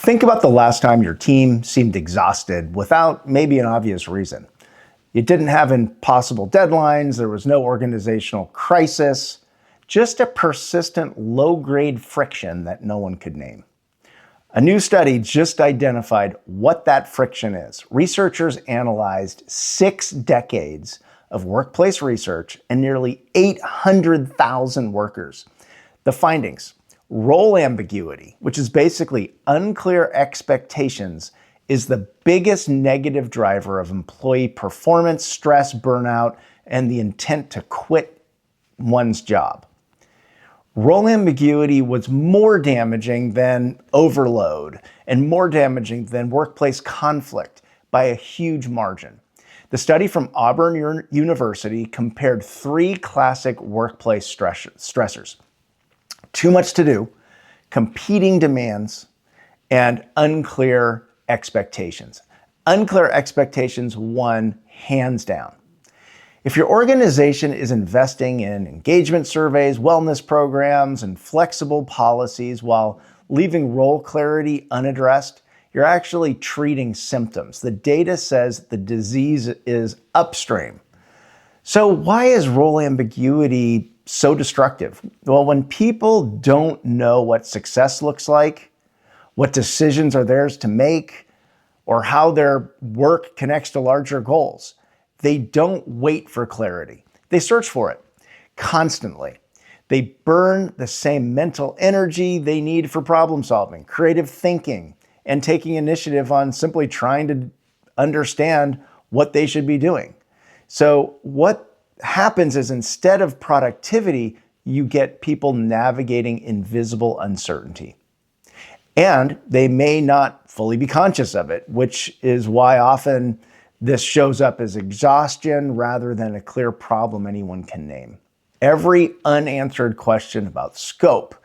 Think about the last time your team seemed exhausted without maybe an obvious reason. You didn't have impossible deadlines, there was no organizational crisis, just a persistent low-grade friction that no one could name. A new study just identified what that friction is. Researchers analyzed 6 decades of workplace research and nearly 800,000 workers. The findings: role ambiguity, which is basically unclear expectations, is the biggest negative driver of employee performance, stress, burnout, and the intent to quit one's job. Role ambiguity was more damaging than overload and more damaging than workplace conflict by a huge margin. The study from Auburn University compared 3 classic workplace stressors: too much to do, competing demands, and unclear expectations. Unclear expectations won hands down. If your organization is investing in engagement surveys, wellness programs, and flexible policies while leaving role clarity unaddressed, you're actually treating symptoms. The data says the disease is upstream. So why is role ambiguity so destructive? Well, when people don't know what success looks like, what decisions are theirs to make, or how their work connects to larger goals, they don't wait for clarity. They search for it constantly. They burn the same mental energy they need for problem solving, creative thinking, and taking initiative on simply trying to understand what they should be doing. So what happens is, instead of productivity, you get people navigating invisible uncertainty. And they may not fully be conscious of it, which is why often this shows up as exhaustion rather than a clear problem anyone can name. Every unanswered question about scope,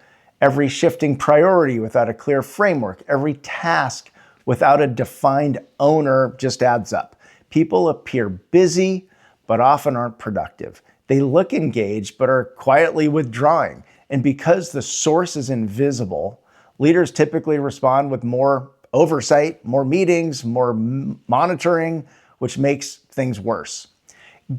every shifting priority without a clear framework, every task without a defined owner just adds up. People appear busy, but often aren't productive. They look engaged, but are quietly withdrawing. And because the source is invisible, leaders typically respond with more oversight, more meetings, more monitoring, which makes things worse.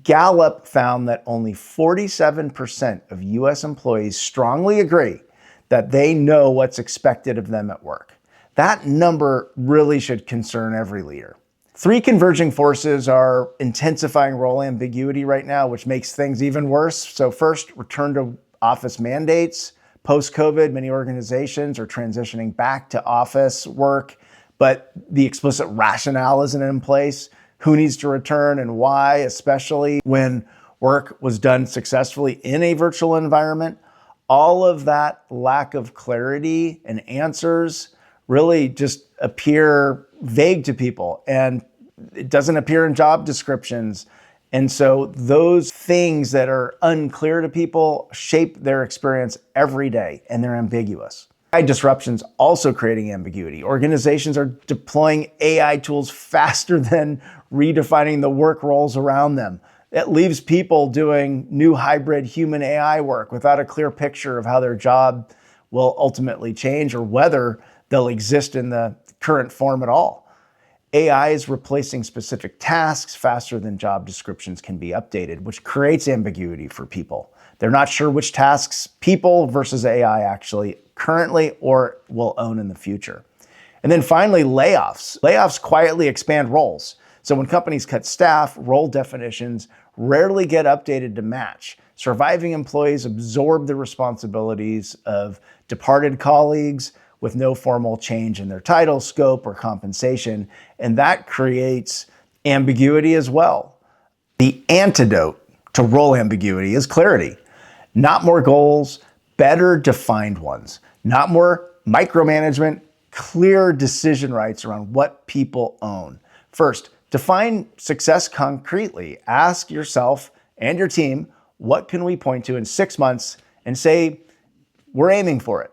Gallup found that only 47% of US employees strongly agree that they know what's expected of them at work. That number really should concern every leader. 3 converging forces are intensifying role ambiguity right now, which makes things even worse. So first, return to office mandates. Post-COVID, many organizations are transitioning back to office work, but the explicit rationale isn't in place. Who needs to return and why, especially when work was done successfully in a virtual environment? All of that lack of clarity and answers really just appear vague to people, and it doesn't appear in job descriptions. And so those things that are unclear to people shape their experience every day, and they're ambiguous. AI disruption's also creating ambiguity. Organizations are deploying AI tools faster than redefining the work roles around them. It leaves people doing new hybrid human AI work without a clear picture of how their job will ultimately change or whether they'll exist in the current form at all. AI is replacing specific tasks faster than job descriptions can be updated, which creates ambiguity for people. They're not sure which tasks people versus AI actually currently or will own in the future. And then finally, layoffs. Layoffs quietly expand roles. So when companies cut staff, role definitions rarely get updated to match. Surviving employees absorb the responsibilities of departed colleagues with no formal change in their title, scope, or compensation, and that creates ambiguity as well. The antidote to role ambiguity is clarity. Not more goals, better defined ones. Not more micromanagement, clear decision rights around what people own. First, define success concretely. Ask yourself and your team, what can we point to in 6 months and say, we're aiming for it.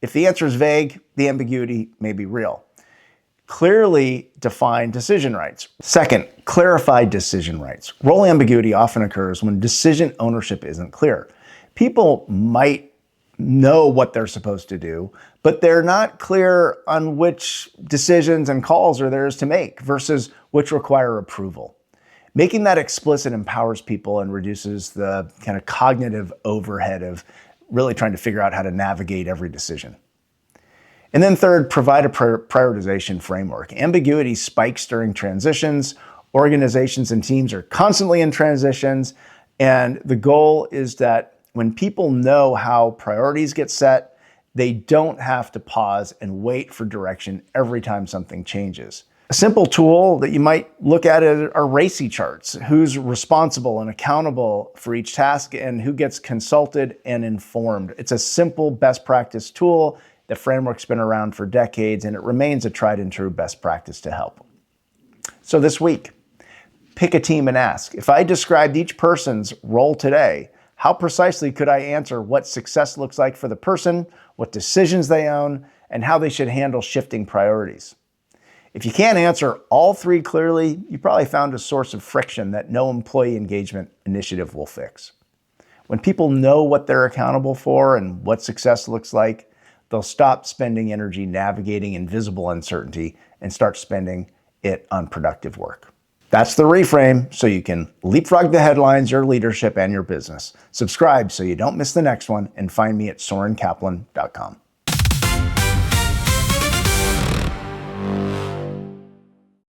If the answer is vague, the ambiguity may be real. Clearly define decision rights. Second, clarify decision rights. Role ambiguity often occurs when decision ownership isn't clear. People might know what they're supposed to do, but they're not clear on which decisions and calls are theirs to make versus which require approval. Making that explicit empowers people and reduces the kind of cognitive overhead of really trying to figure out how to navigate every decision. And then third, provide a prioritization framework. Ambiguity spikes during transitions. Organizations and teams are constantly in transitions. And the goal is that when people know how priorities get set, they don't have to pause and wait for direction every time something changes. A simple tool that you might look at are RACI charts. Who's responsible and accountable for each task and who gets consulted and informed. It's a simple best practice tool. The framework's been around for decades and it remains a tried and true best practice to help. So this week, pick a team and ask, if I described each person's role today, how precisely could I answer what success looks like for the person, what decisions they own, and how they should handle shifting priorities? If you can't answer all three clearly, you probably found a source of friction that no employee engagement initiative will fix. When people know what they're accountable for and what success looks like, they'll stop spending energy navigating invisible uncertainty and start spending it on productive work. That's the reframe, so you can leapfrog the headlines, your leadership, and your business. Subscribe so you don't miss the next one, and find me at sorenkaplan.com.